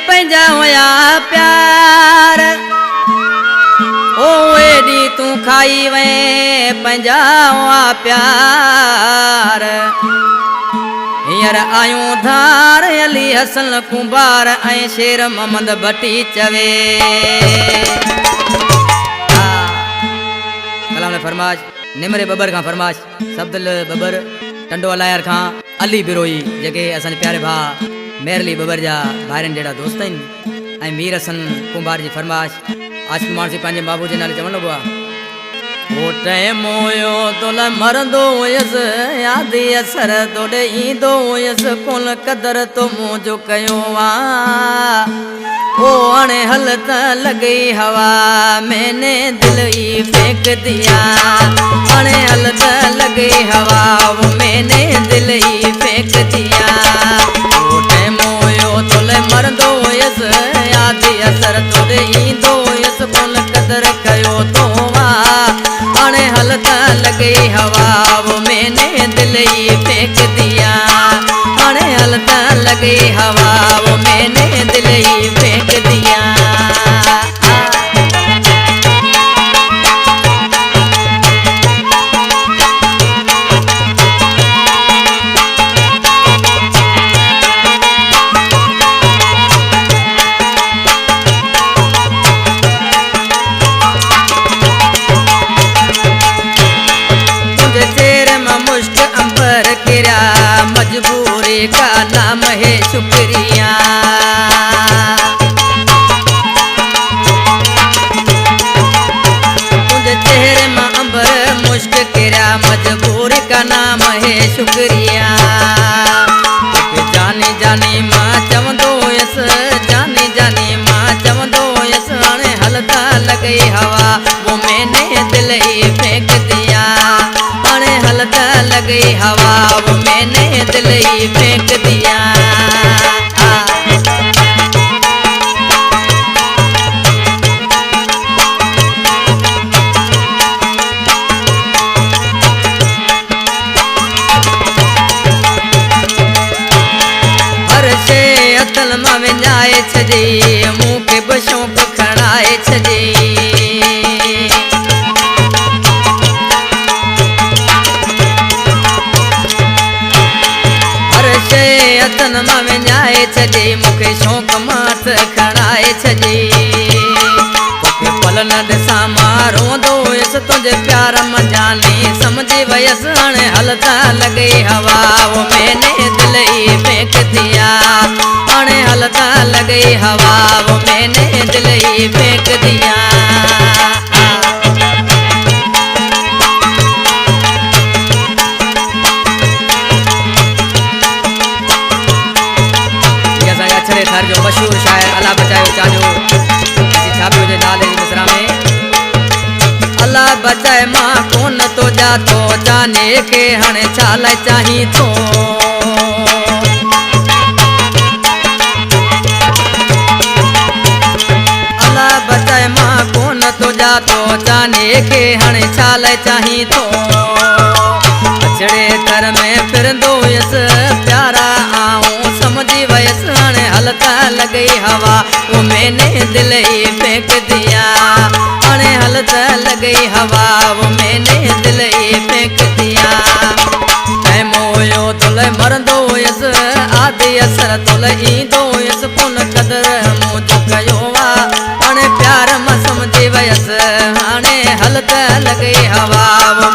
पंजा होया प्यार ओ एडी तू खाई वे पंजा हुआ प्यार यार आयूं धार अली हसन कुंभार ऐं शेर मोहम्मद भट्टी चवे कलाम ने फरमाश निमरे बबर खां फरमाश सब्दल बबर टंडो अलायर खां अली बिरोई जगे असन प्यारे भा मेरली बबर जा भाइरन जेड़ा दोस्त आहिनि ऐं मीर हसन कुंभार जी फरमाश आशिक़ मानसी पंहिंजे बाबू जे नाले चवण लॻो आहे ओ टाइम हुयो तोला मरंदो हुयसि यादि असर तोॾे ईंदो हुयसि कोन क़दर तो मुंहिंजो कयो आहे ओ हाणे हल त लॻई हवा मैंने दिल ई फेंक दिया हाणे हल त लॻई हवा मैंने दिल ई फेंक दिया ओ टाइम हुयो तोले मरंदो हुयसि यादि असर तोॾे ईंदो हुयसि कोन क़दर कयो तो हाणे हल त लॻई हवा वो मैंने दिल ई फेंक दिया हाणे हल त लॻई हवा वो मैंने दिल ई फेंक दिया मजबूरी का नाम है शुक्रिया तुझे चेहरे में अंबर मुश्क किरा मजबूरी का नाम है शुक्रिया जानी जानी मां चवंदो हुयसि जानी जानी मां चवंदो हुयसि हाणे हलदा लॻई हवा वो मैंने दिल ई फेंक दिया हाणे हलदा लॻई हवा वो मैंने दिल ही फेंक दिया हर शे अतल मां विञाए छॾी मूंखे बि शौक़ु खणाए छॾी अतन मां विञाए छॾी मूंखे शौक़ मात खणाए छॾी तोखे पल न ॾिसां मां रोंदो हुयसि तुंहिंजे प्यार मां जानी सम्झी वयसि हाणे हल त लॻई हवा वो मैंने दिल ई फेंक दिया हाणे हल त लॻई हवा वो मैंने दिल ई फेंक दिया थर जो मशहूर शायर अल्लाह बचायो चाजो छापियो जे नाले जी मिसरा में अल्लाह बचाए मां कोन तो जातो जाने के हाणे छा लाइ चाही थो अल्लाह बचाए मां कोन तो जातो जाने के हाणे छा लाइ चाही थो अछड़े घर में फिरंदो हुयसि प्यारा आऊं समझी वयसि हाणे हल त लॻई हवा वो मैंने दिल ही फेंक दिया हाणे हल त लॻई हवा वो मैंने दिल ही फेंक दिया टाइम हुयो तोले मरंदो हुयसि आदि असर तोले ईंदो हुयसि कोन क़दर मुंहिंजो कयो आहे हाणे प्यार मां समझी वयसि हाणे हल त लॻई हवा वो